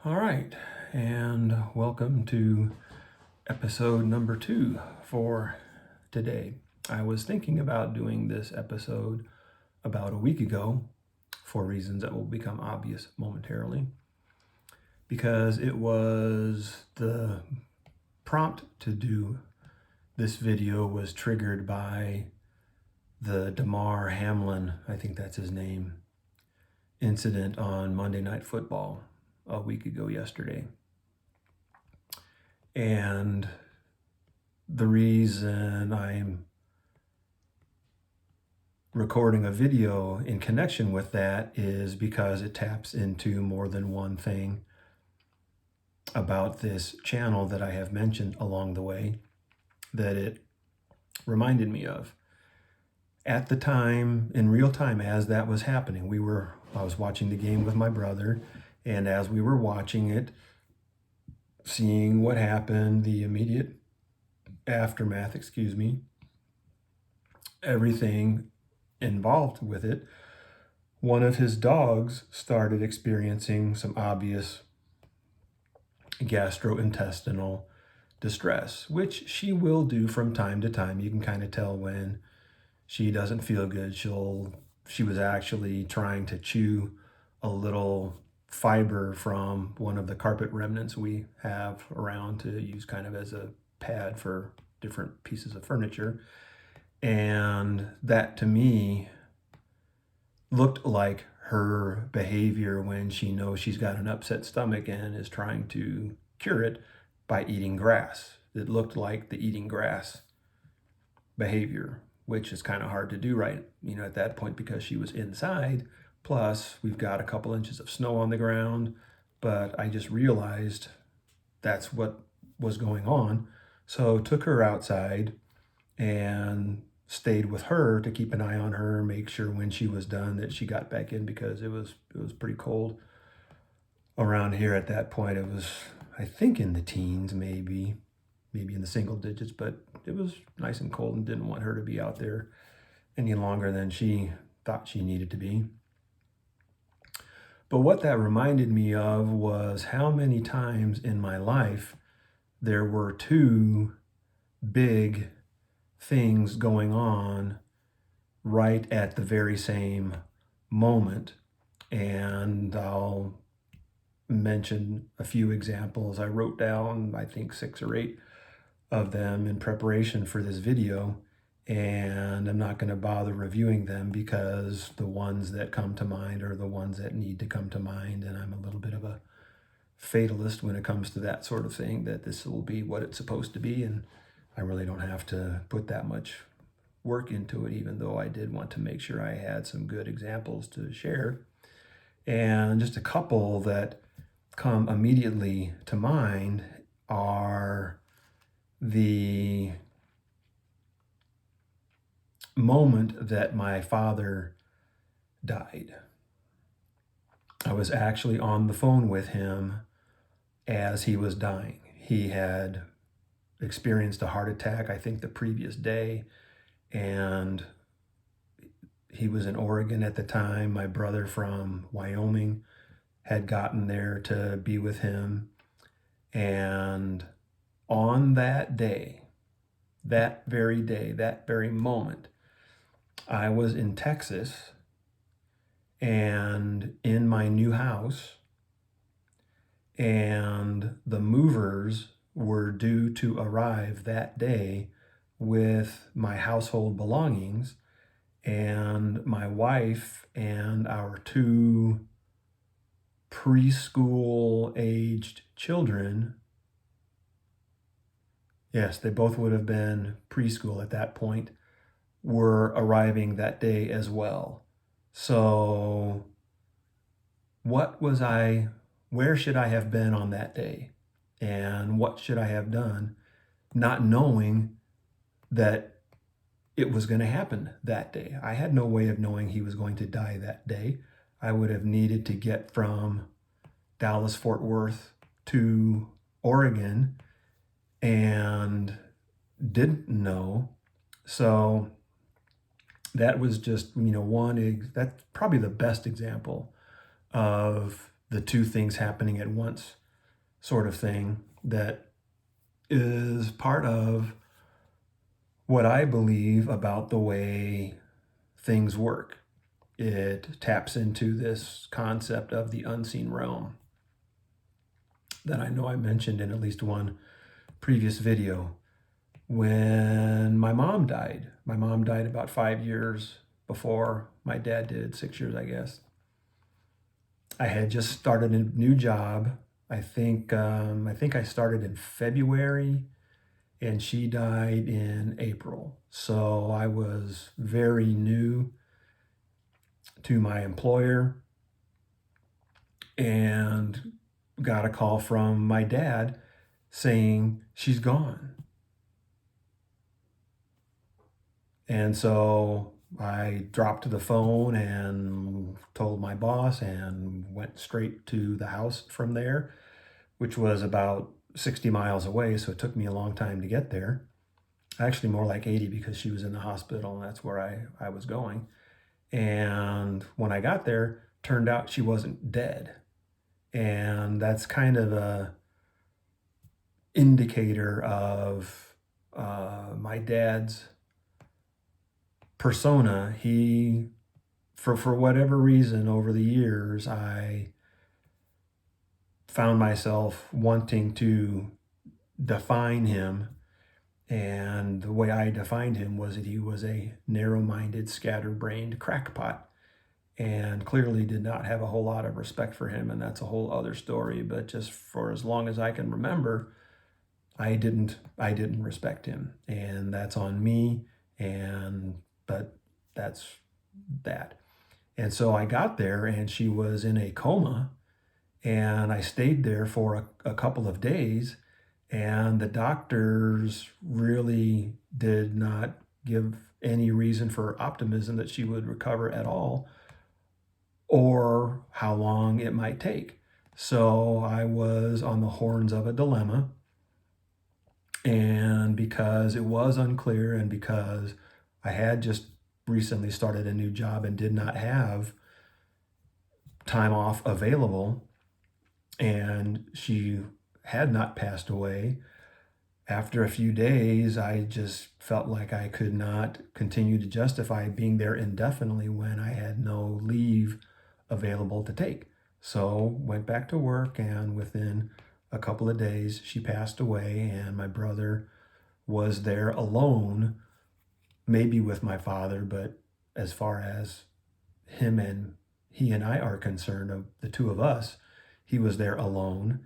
All right, and welcome to episode number 2 for today. I was thinking about doing this episode about a week ago for reasons that will become obvious momentarily, because it was the prompt to do this video was triggered by the Damar Hamlin, I think that's his name, incident on Monday Night Football a week ago yesterday. And the reason I'm recording a video in connection with that is because it taps into more than one thing about this channel that I have mentioned along the way that it reminded me of. At the time, in real time, as that was happening, I was watching the game with my brother, and as we were watching it, seeing what happened, the immediate aftermath, everything involved with it, one of his dogs started experiencing some obvious gastrointestinal distress, which she will do from time to time. You can kind of tell when she doesn't feel good. She was actually trying to chew a little fiber from one of the carpet remnants we have around to use kind of as a pad for different pieces of furniture. And that to me looked like her behavior when she knows she's got an upset stomach and is trying to cure it by eating grass. It looked like the eating grass behavior, which is kind of hard to do right, at that point because she was inside. Plus, we've got a couple inches of snow on the ground, but I just realized that's what was going on. So took her outside and stayed with her to keep an eye on her, make sure when she was done that she got back in, because it was pretty cold around here at that point. It was, I think, in the teens, maybe in the single digits, but it was nice and cold and didn't want her to be out there any longer than she thought she needed to be. But what that reminded me of was how many times in my life there were two big things going on right at the very same moment. And I'll mention a few examples. I wrote down, I think, 6 or 8 of them in preparation for this video, and I'm not going to bother reviewing them because the ones that come to mind are the ones that need to come to mind, and I'm a little bit of a fatalist when it comes to that sort of thing, that this will be what it's supposed to be, and I really don't have to put that much work into it, even though I did want to make sure I had some good examples to share. And just a couple that come immediately to mind are the moment that my father died. I was actually on the phone with him as he was dying. He had experienced a heart attack, I think, the previous day, and he was in Oregon at the time. My brother from Wyoming had gotten there to be with him. And on that day, that very moment, I was in Texas and in my new house, and the movers were due to arrive that day with my household belongings, and my wife and our 2 preschool aged children, yes, they both would have been preschool at that point, were arriving that day as well. So where should I have been on that day? And what should I have done, not knowing that it was going to happen that day? I had no way of knowing he was going to die that day. I would have needed to get from Dallas, Fort Worth to Oregon and didn't know. So that was just, that's probably the best example of the two things happening at once sort of thing that is part of what I believe about the way things work. It taps into this concept of the unseen realm that I know I mentioned in at least one previous video. When my mom died about 5 years before my dad did, 6 years, I guess. I had just started a new job. I think I started in February, and she died in April. So I was very new to my employer and got a call from my dad saying she's gone. And so I dropped the phone and told my boss and went straight to the house from there, which was about 60 miles away. So it took me a long time to get there. Actually, more like 80 because she was in the hospital and that's where I was going. And when I got there, turned out she wasn't dead. And that's kind of a indicator of my dad's persona. He, for whatever reason, over the years, I found myself wanting to define him. And the way I defined him was that he was a narrow-minded, scatterbrained crackpot, and clearly did not have a whole lot of respect for him. And that's a whole other story. But just for as long as I can remember, I didn't respect him, and that's on me. But that's that. And so I got there, and she was in a coma, and I stayed there for a couple of days, and the doctors really did not give any reason for optimism that she would recover at all, or how long it might take. So I was on the horns of a dilemma. And because it was unclear, and because I had just recently started a new job and did not have time off available, and she had not passed away, after a few days, I just felt like I could not continue to justify being there indefinitely when I had no leave available to take. So went back to work, and within a couple of days, she passed away, and my brother was there alone, maybe with my father, but as far as he and I are concerned, of the two of us, he was there alone.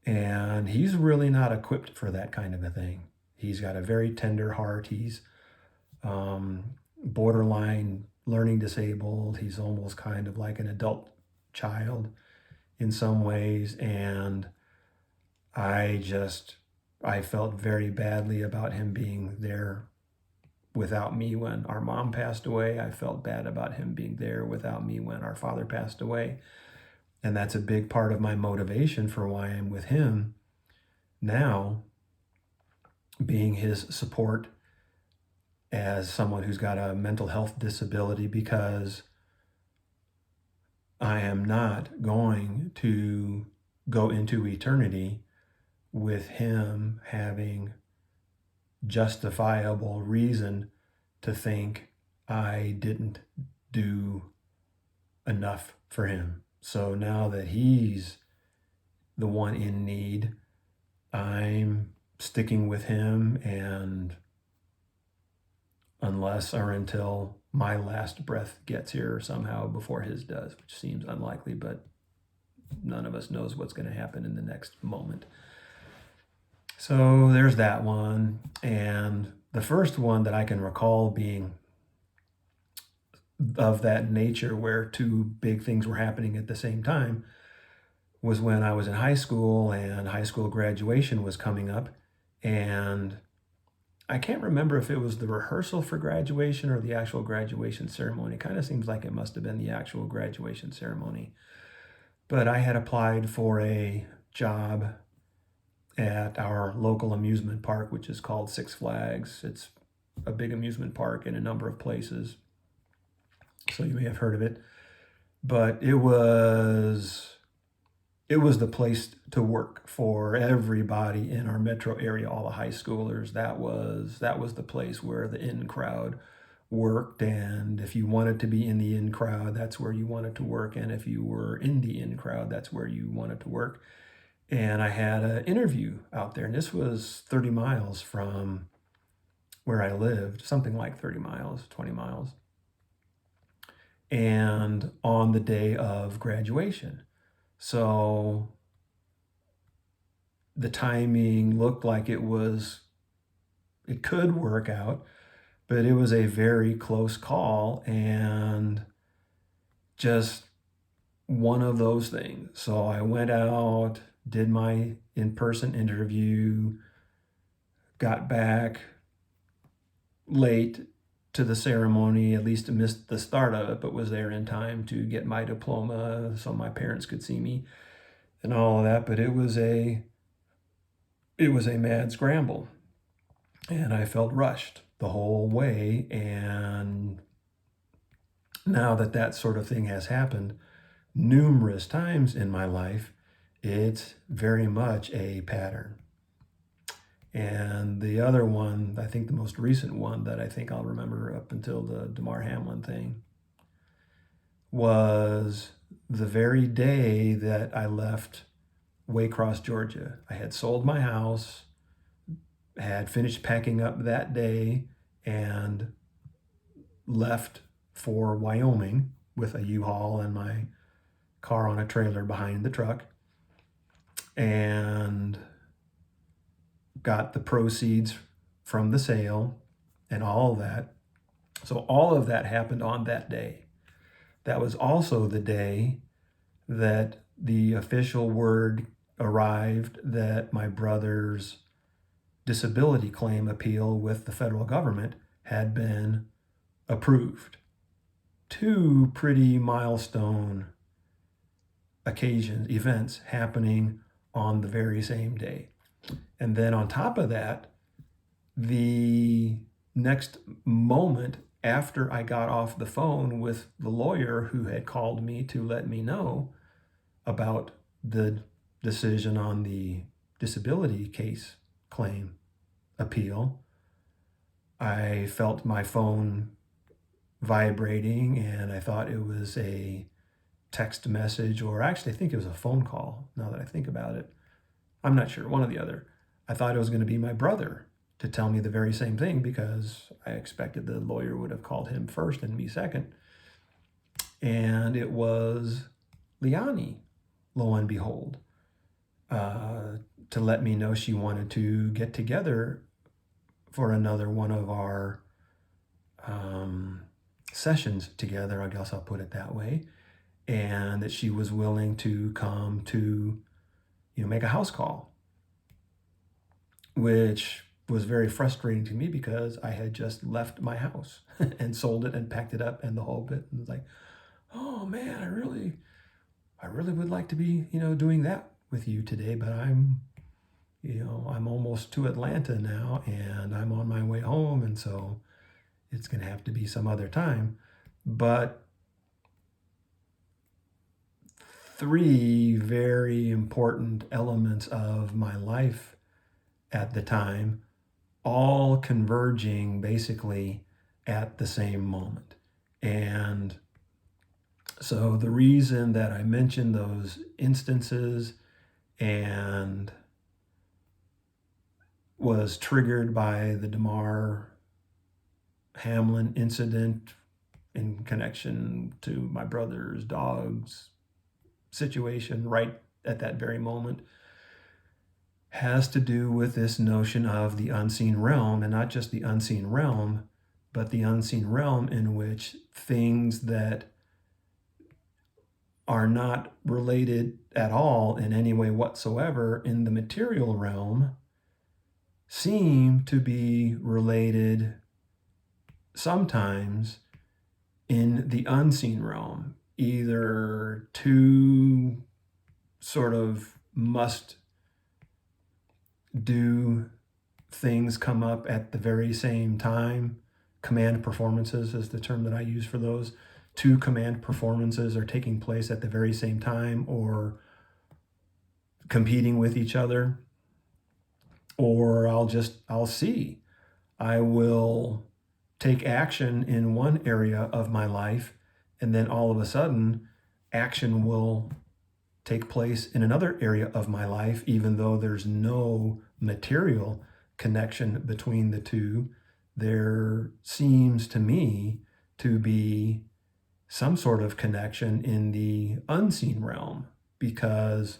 And he's really not equipped for that kind of a thing. He's got a very tender heart. He's borderline learning disabled. He's almost kind of like an adult child in some ways. And I felt very badly about him being there without me when our mom passed away. I felt bad about him being there without me when our father passed away. And that's a big part of my motivation for why I'm with him now, being his support as someone who's got a mental health disability, because I am not going to go into eternity with him having justifiable reason to think I didn't do enough for him. So now that he's the one in need, I'm sticking with him, and unless or until my last breath gets here somehow before his does, which seems unlikely, but none of us knows what's going to happen in the next moment. So there's that one. And the first one that I can recall being of that nature, where two big things were happening at the same time, was when I was in high school and high school graduation was coming up. And I can't remember if it was the rehearsal for graduation or the actual graduation ceremony. It kind of seems like it must have been the actual graduation ceremony. But I had applied for a job at our local amusement park, which is called Six Flags. It's a big amusement park in a number of places, so you may have heard of it. But it was it was the place to work for everybody in our metro area, all the high schoolers. That was the place where the in crowd worked, and if you wanted to be in the in crowd, that's where you wanted to work, and if you were in the in crowd, that's where you wanted to work. And I had an interview out there, and this was 30 miles from where I lived, something like 30 miles, 20 miles, and on the day of graduation. So the timing looked like it could work out, but it was a very close call and just one of those things. So I went out, did my in-person interview, got back late to the ceremony, at least missed the start of it, but was there in time to get my diploma so my parents could see me and all of that. But it was a mad scramble, and I felt rushed the whole way. And now that sort of thing has happened numerous times in my life, it's very much a pattern. And the other one, I think the most recent one that I think I'll remember up until the Damar Hamlin thing, was the very day that I left Waycross, Georgia. I had sold my house, had finished packing up that day, and left for Wyoming with a U-Haul and my car on a trailer behind the truck, and got the proceeds from the sale and all of that. So all of that happened on that day. That was also the day that the official word arrived that my brother's disability claim appeal with the federal government had been approved. Two pretty milestone events happening on the very same day. And then on top of that, the next moment after I got off the phone with the lawyer who had called me to let me know about the decision on the disability case claim appeal, I felt my phone vibrating, and I thought it was a text message, or actually I think it was a phone call now that I think about it. I'm not sure, one or the other. I thought it was going to be my brother to tell me the very same thing, because I expected the lawyer would have called him first and me second. And it was Liani, lo and behold, to let me know she wanted to get together for another one of our sessions together, I guess I'll put it that way, and that she was willing to come to, make a house call, which was very frustrating to me because I had just left my house and sold it and packed it up and the whole bit. And it was like, oh man, I really would like to be, doing that with you today, but I'm almost to Atlanta now and I'm on my way home. And so it's going to have to be some other time. But three very important elements of my life at the time, all converging basically at the same moment. And so the reason that I mentioned those instances and was triggered by the Damar Hamlin incident in connection to my brother's dog's situation right at that very moment has to do with this notion of the unseen realm, and not just the unseen realm, but the unseen realm in which things that are not related at all in any way whatsoever in the material realm seem to be related sometimes in the unseen realm. Either two sort of must do things come up at the very same time. Command performances is the term that I use for those. Two command performances are taking place at the very same time, or competing with each other, or I'll see. I will take action in one area of my life, and then all of a sudden, action will take place in another area of my life, even though there's no material connection between the two. There seems to me to be some sort of connection in the unseen realm, because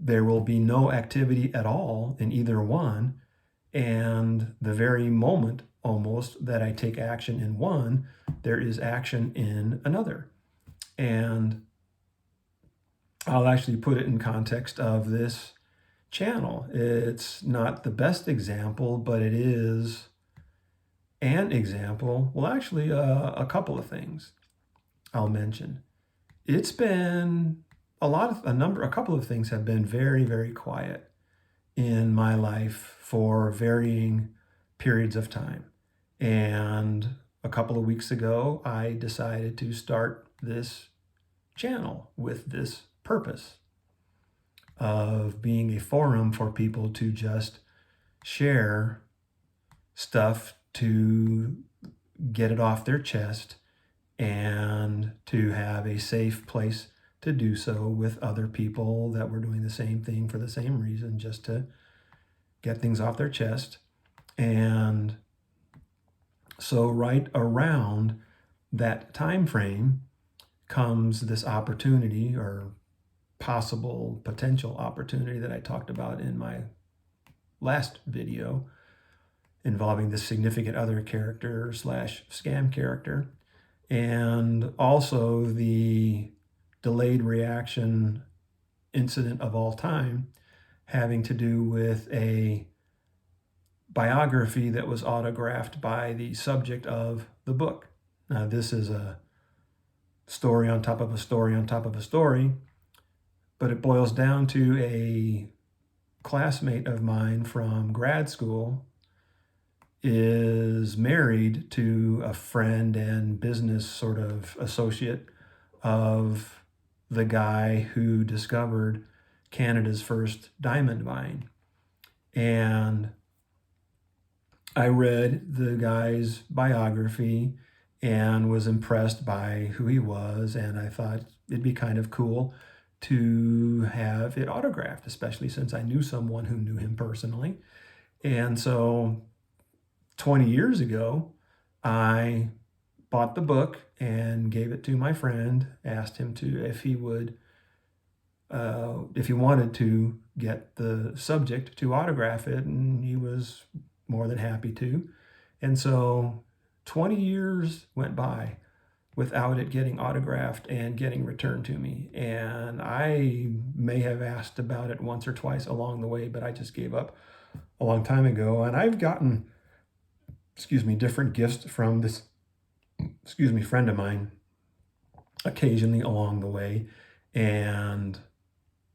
there will be no activity at all in either one. And the very moment almost that I take action in one, there is action in another. And I'll actually put it in context of this channel. It's not the best example, but it is an example. Well, actually, a couple of things I'll mention. It's been a couple of things have been very, very quiet in my life for varying periods of time. And a couple of weeks ago, I decided to start this channel with this purpose of being a forum for people to just share stuff, to get it off their chest, and to have a safe place to do so with other people that were doing the same thing for the same reason, just to get things off their chest. And so right around that time frame comes this opportunity, or potential opportunity, that I talked about in my last video, involving this significant other character / scam character, and also the delayed reaction incident of all time, having to do with a biography that was autographed by the subject of the book. Now, this is a story on top of a story on top of a story, but it boils down to a classmate of mine from grad school is married to a friend and business sort of associate of the guy who discovered Canada's first diamond mine. And I read the guy's biography and was impressed by who he was, and I thought it'd be kind of cool to have it autographed, especially since I knew someone who knew him personally. And so 20 years ago, I bought the book and gave it to my friend, asked him to, if he wanted to get the subject to autograph it, and he was more than happy to. And so 20 years went by without it getting autographed and getting returned to me. And I may have asked about it once or twice along the way, but I just gave up a long time ago. And I've gotten, different gifts from this, friend of mine occasionally along the way, and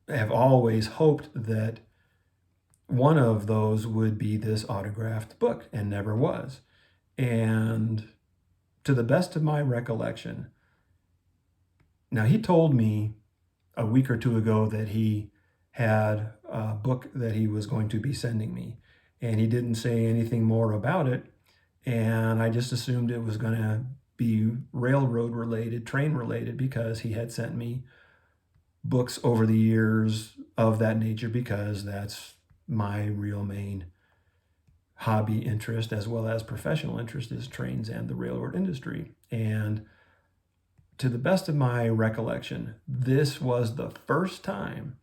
have always hoped that one of those would be this autographed book, and never was. And to the best of my recollection, now he told me a week or two ago that he had a book that he was going to be sending me, and he didn't say anything more about it. And I just assumed it was going to be railroad related, train related, because he had sent me books over the years of that nature, because that's my real main hobby interest, as well as professional interest, is trains and the railroad industry. And to the best of my recollection, this was the first time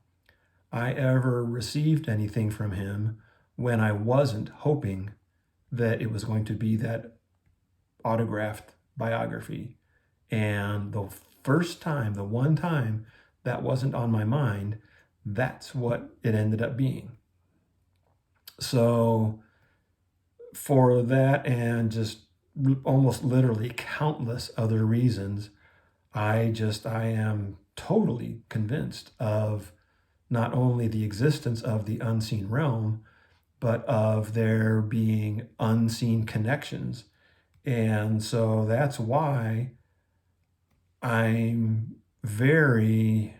I ever received anything from him when I wasn't hoping that it was going to be that autographed biography. And the one time that wasn't on my mind, that's what it ended up being. So for that, and just almost literally countless other reasons, I am totally convinced of not only the existence of the unseen realm, but of there being unseen connections. And so that's why I'm very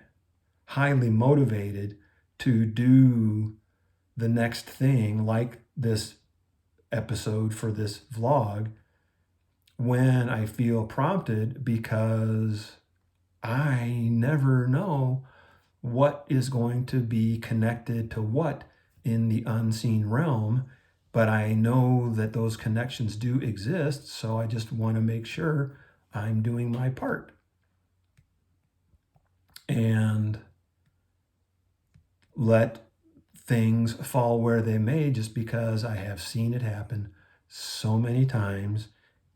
highly motivated to do the next thing, like this episode for this vlog, when I feel prompted, because I never know what is going to be connected to what in the unseen realm, but I know that those connections do exist, so I just want to make sure I'm doing my part. And let things fall where they may, just because I have seen it happen so many times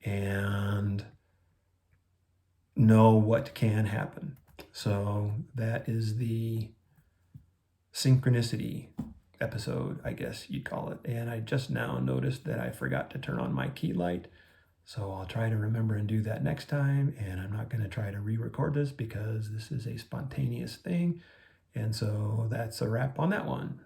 and know what can happen. So that is the synchronicity episode, I guess you'd call it. And I just now noticed that I forgot to turn on my key light. So I'll try to remember and do that next time. And I'm not going to try to re-record this because this is a spontaneous thing. And so that's a wrap on that one.